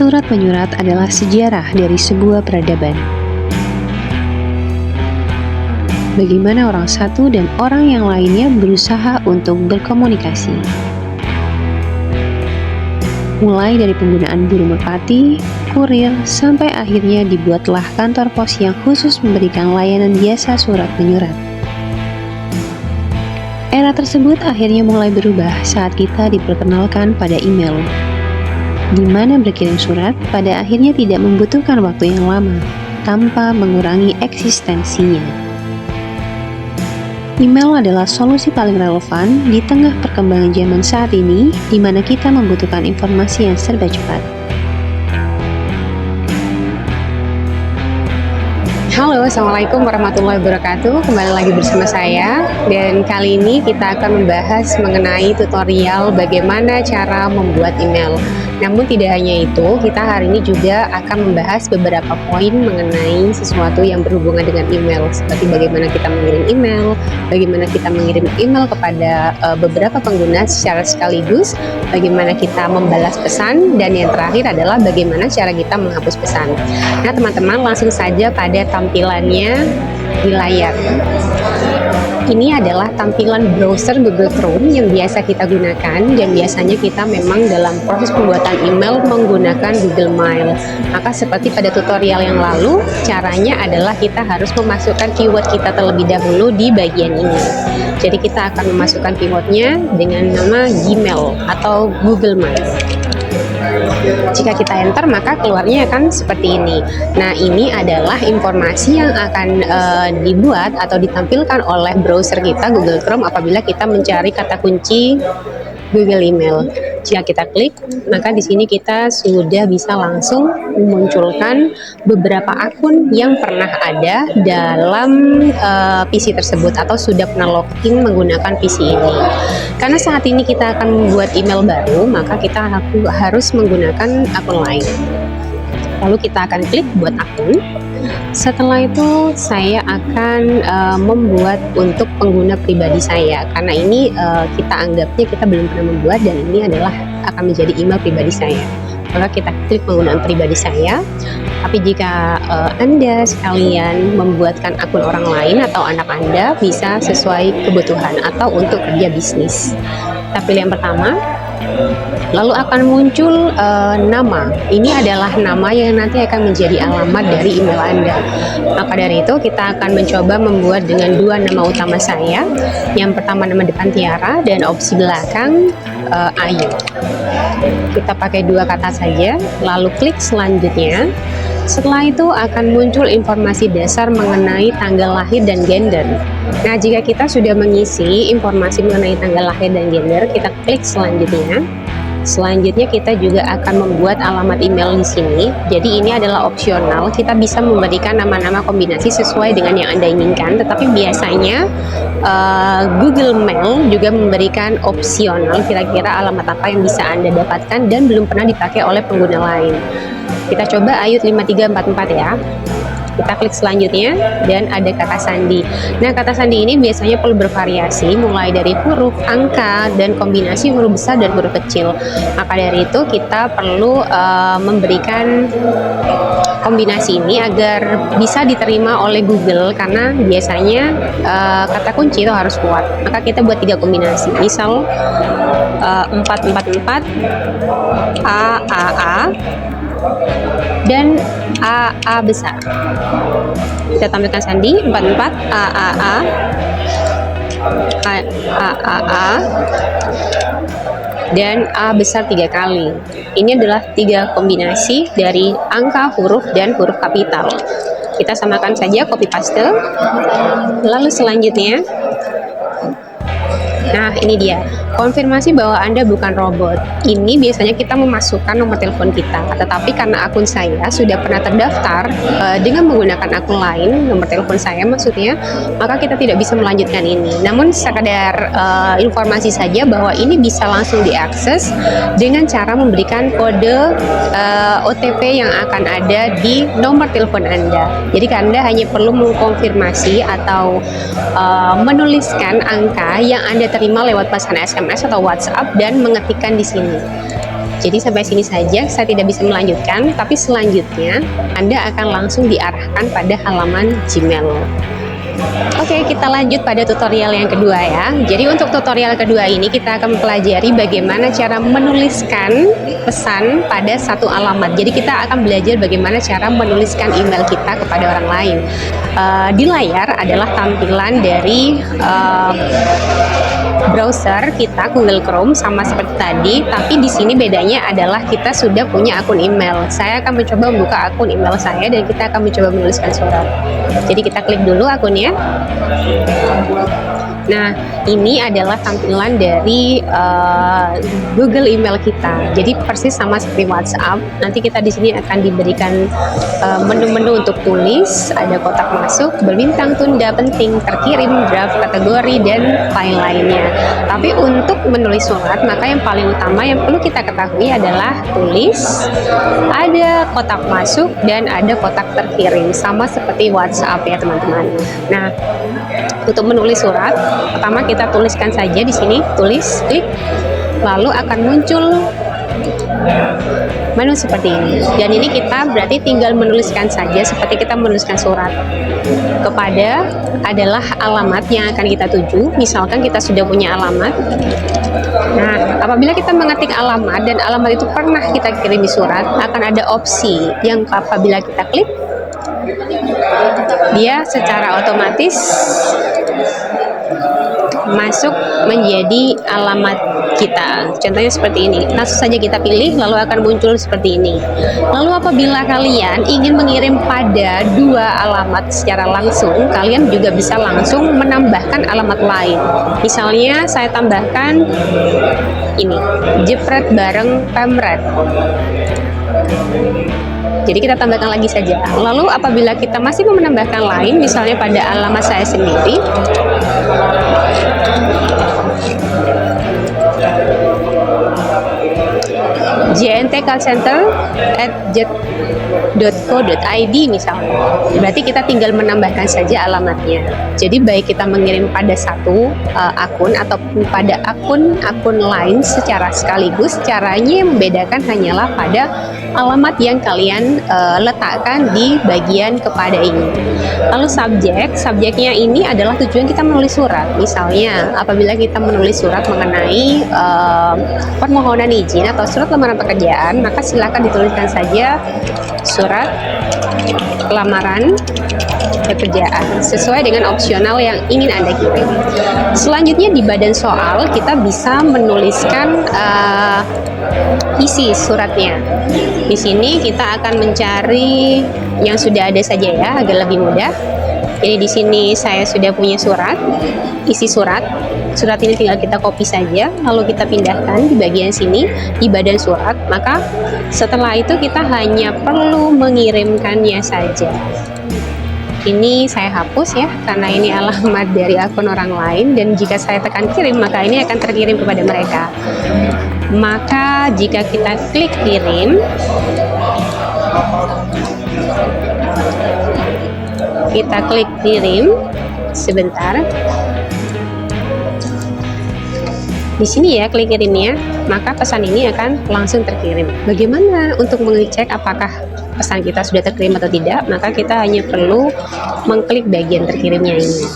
Surat menyurat adalah sejarah dari sebuah peradaban. Bagaimana orang satu dan orang yang lainnya berusaha untuk berkomunikasi. Mulai dari penggunaan burung merpati, kurir, sampai akhirnya dibuatlah kantor pos yang khusus memberikan layanan jasa surat menyurat. Era tersebut akhirnya mulai berubah saat kita diperkenalkan pada email, di mana berkirim surat pada akhirnya tidak membutuhkan waktu yang lama, tanpa mengurangi eksistensinya. Email adalah solusi paling relevan di tengah perkembangan zaman saat ini, di mana kita membutuhkan informasi yang serba cepat. Halo, Assalamualaikum warahmatullahi wabarakatuh. Kembali lagi bersama saya, dan kali ini kita akan membahas mengenai tutorial bagaimana cara membuat email. Namun tidak hanya itu, kita hari ini juga akan membahas beberapa poin mengenai sesuatu yang berhubungan dengan email, seperti bagaimana kita mengirim email, bagaimana kita mengirim email kepada beberapa pengguna secara sekaligus, bagaimana kita membalas pesan, dan yang terakhir adalah bagaimana cara kita menghapus pesan. Nah teman-teman, langsung saja pada tampilannya di layar. Ini adalah tampilan browser Google Chrome yang biasa kita gunakan, dan biasanya kita memang dalam proses pembuatan email menggunakan Google Mail. Maka seperti pada tutorial yang lalu, caranya adalah kita harus memasukkan keyword kita terlebih dahulu di bagian ini. Jadi kita akan memasukkan keywordnya dengan nama Gmail atau Google Mail. Jika kita enter, maka keluarnya akan seperti ini. Nah, ini adalah informasi yang akan dibuat atau ditampilkan oleh browser kita Google Chrome apabila kita mencari kata kunci Google Email. Jika kita klik, maka di sini kita sudah bisa langsung memunculkan beberapa akun yang pernah ada dalam PC tersebut atau sudah pernah login menggunakan PC ini. Karena saat ini kita akan membuat email baru, maka kita harus menggunakan akun lain. Lalu kita akan klik buat akun. Setelah itu saya akan membuat untuk pengguna pribadi saya, karena ini kita anggapnya kita belum pernah membuat, dan ini adalah akan menjadi email pribadi saya. Maka kita klik penggunaan pribadi saya. Tapi jika Anda sekalian membuatkan akun orang lain atau anak Anda, bisa sesuai kebutuhan atau untuk kerja bisnis. Kita pilih yang pertama. Lalu akan muncul nama. Ini adalah nama yang nanti akan menjadi alamat dari email Anda. Maka dari itu kita akan mencoba membuat dengan dua nama utama saya. Yang pertama nama depan Tiara, dan opsi belakang Ayu. Kita pakai dua kata saja, lalu klik selanjutnya. Setelah itu akan muncul informasi dasar mengenai tanggal lahir dan gender. Nah, jika kita sudah mengisi informasi mengenai tanggal lahir dan gender, kita klik selanjutnya. Selanjutnya kita juga akan membuat alamat email di sini. Jadi ini adalah opsional. Kita bisa memberikan nama-nama kombinasi sesuai dengan yang Anda inginkan. Tetapi biasanya Google Mail juga memberikan opsional kira-kira alamat apa yang bisa Anda dapatkan dan belum pernah dipakai oleh pengguna lain. Kita coba Ayut 5344 ya. Kita klik selanjutnya, dan ada kata sandi. Nah, kata sandi ini biasanya perlu bervariasi, mulai dari huruf, angka, dan kombinasi huruf besar dan huruf kecil. Maka dari itu kita perlu memberikan kombinasi ini agar bisa diterima oleh Google, karena biasanya kata kunci itu harus kuat. Maka kita buat 3 kombinasi. Misal 444, A, dan AA besar. Kita tampilkan sandi 44 AAA dan A besar 3 kali. Ini adalah 3 kombinasi dari angka, huruf, dan huruf kapital. Kita samakan saja, copy paste. Lalu selanjutnya, nah ini dia, konfirmasi bahwa Anda bukan robot. Ini biasanya kita memasukkan nomor telepon kita, tetapi karena akun saya sudah pernah terdaftar dengan menggunakan akun lain, nomor telepon saya maksudnya, maka kita tidak bisa melanjutkan ini. Namun sekadar informasi saja bahwa ini bisa langsung diakses dengan cara memberikan kode OTP yang akan ada di nomor telepon Anda. Jadi Anda hanya perlu mengkonfirmasi atau menuliskan angka yang Anda terima lewat pesan SMS atau WhatsApp dan mengetikkan di sini. Jadi sampai sini saja, saya tidak bisa melanjutkan, tapi selanjutnya Anda akan langsung diarahkan pada halaman Gmail. Oke, kita lanjut pada tutorial yang kedua ya. Jadi untuk tutorial kedua ini kita akan mempelajari bagaimana cara menuliskan pesan pada satu alamat. Jadi kita akan belajar bagaimana cara menuliskan email kita kepada orang lain. Di layar adalah tampilan dari browser kita, Google Chrome, sama seperti tadi, tapi di sini bedanya adalah kita sudah punya akun email. Saya akan mencoba membuka akun email saya dan kita akan mencoba menuliskan surat. Jadi kita klik dulu akunnya. Nah, ini adalah tampilan dari Google email kita. Jadi persis sama seperti WhatsApp. Nanti kita di sini akan diberikan menu-menu untuk tulis, ada kotak masuk, berbintang, tunda, penting, terkirim, draft, kategori, dan file lainnya. Tapi untuk menulis surat, maka yang paling utama yang perlu kita ketahui adalah tulis, ada kotak masuk, dan ada kotak terkirim. Sama seperti WhatsApp ya teman-teman. Nah, untuk menulis surat, pertama kita tuliskan saja di sini, tulis, klik, lalu akan muncul menu seperti ini. Dan ini kita berarti tinggal menuliskan saja seperti kita menuliskan surat kepada adalah alamat yang akan kita tuju. Misalkan kita sudah punya alamat. Nah, apabila kita mengetik alamat dan alamat itu pernah kita kirimi surat, akan ada opsi yang apabila kita klik, dia secara otomatis masuk menjadi alamat kita. Contohnya seperti ini. Langsung saja kita pilih, lalu akan muncul seperti ini. Lalu apabila kalian ingin mengirim pada dua alamat secara langsung, kalian juga bisa langsung menambahkan alamat lain. Misalnya saya tambahkan ini, jepret bareng Pemret. Jadi kita tambahkan lagi saja. Lalu apabila kita masih mau menambahkan lain, misalnya pada alamat saya sendiri, jntcallcenter@jet.co.id misalnya. Berarti kita tinggal menambahkan saja alamatnya. Jadi baik kita mengirim pada satu akun ataupun pada akun-akun lain secara sekaligus, caranya yang membedakan hanyalah pada alamat yang kalian letakkan di bagian kepada ini. Lalu subjeknya ini adalah tujuan kita menulis surat. Misalnya apabila kita menulis surat mengenai permohonan izin atau surat lamaran pekerjaan, maka silakan dituliskan saja surat lamaran pekerjaan sesuai dengan opsional yang ingin Anda kirim. Selanjutnya di badan soal kita bisa menuliskan isi suratnya. Di sini kita akan mencari yang sudah ada saja ya, agar lebih mudah. Jadi di sini saya sudah punya surat, isi surat. Surat ini tinggal kita copy saja, lalu kita pindahkan di bagian sini di badan surat. Maka setelah itu kita hanya perlu mengirimkannya saja. Ini saya hapus ya, karena ini alamat dari akun orang lain, dan jika saya tekan kirim maka ini akan terkirim kepada mereka. Maka jika kita klik kirim, sebentar. Di sini ya klik kirimnya, maka pesan ini akan langsung terkirim. Bagaimana untuk mengecek apakah pesan kita sudah terkirim atau tidak? Maka kita hanya perlu mengklik bagian terkirimnya ini.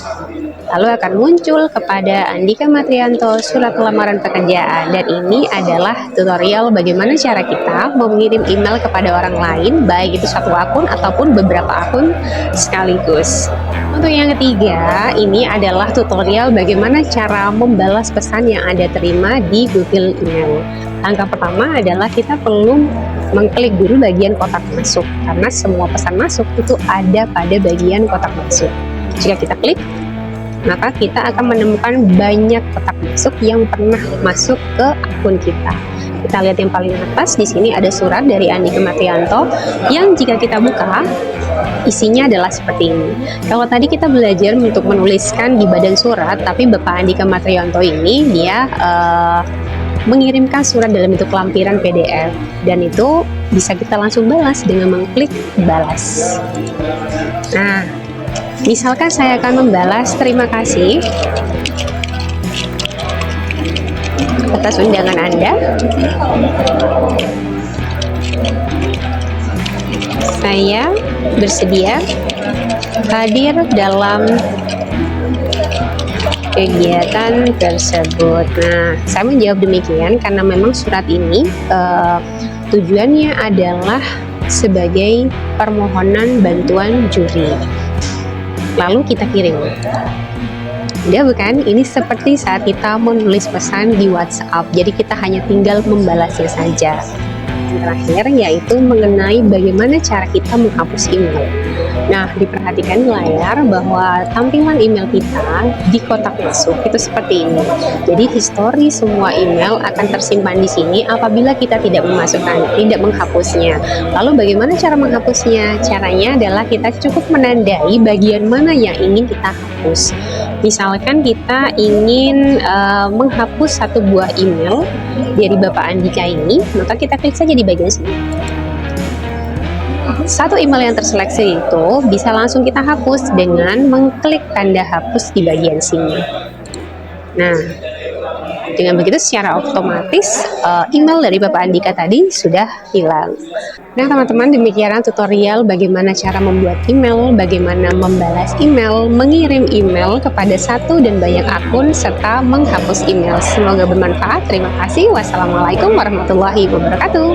Lalu akan muncul kepada Andika Matrianto surat lamaran pekerjaan, dan ini adalah tutorial bagaimana cara kita mengirim email kepada orang lain, baik itu satu akun ataupun beberapa akun sekaligus. Untuk yang ketiga, ini adalah tutorial bagaimana cara membalas pesan yang Anda terima di Google Email. Langkah pertama adalah kita perlu mengklik dulu bagian kotak masuk, karena semua pesan masuk itu ada pada bagian kotak masuk. Jika kita klik, maka kita akan menemukan banyak kotak masuk yang pernah masuk ke akun kita. Kita lihat yang paling atas, di sini ada surat dari Andika Matrianto yang jika kita buka, isinya adalah seperti ini. Kalau tadi kita belajar untuk menuliskan di badan surat, tapi Bapak Andika Matrianto ini dia mengirimkan surat dalam bentuk lampiran PDF, dan itu bisa kita langsung balas dengan mengklik balas. Nah, misalkan saya akan membalas terima kasih. atas undangan Anda. Saya bersedia hadir dalam kegiatan tersebut. Nah, saya menjawab demikian karena memang surat ini tujuannya adalah sebagai permohonan bantuan juri. Lalu kita kirim. Ya bukan? Ini seperti saat kita menulis pesan di WhatsApp. Jadi kita hanya tinggal membalasnya saja. Terakhir yaitu mengenai bagaimana cara kita menghapus email. Nah, diperhatikan di layar bahwa tampilan email kita di kotak masuk itu seperti ini. Jadi histori semua email akan tersimpan di sini apabila kita tidak menghapusnya. Lalu bagaimana cara menghapusnya? Caranya adalah kita cukup menandai bagian mana yang ingin kita hapus. Misalkan kita ingin menghapus satu buah email dari Bapak Andika ini, maka kita klik saja di bagian sini. Satu email yang terseleksi itu bisa langsung kita hapus dengan mengklik tanda hapus di bagian sini. Nah, dengan begitu secara otomatis email dari Bapak Andika tadi sudah hilang. Nah teman-teman, demikian tutorial bagaimana cara membuat email, bagaimana membalas email, mengirim email kepada satu dan banyak akun, serta menghapus email. Semoga bermanfaat. Terima kasih. Wassalamualaikum warahmatullahi wabarakatuh.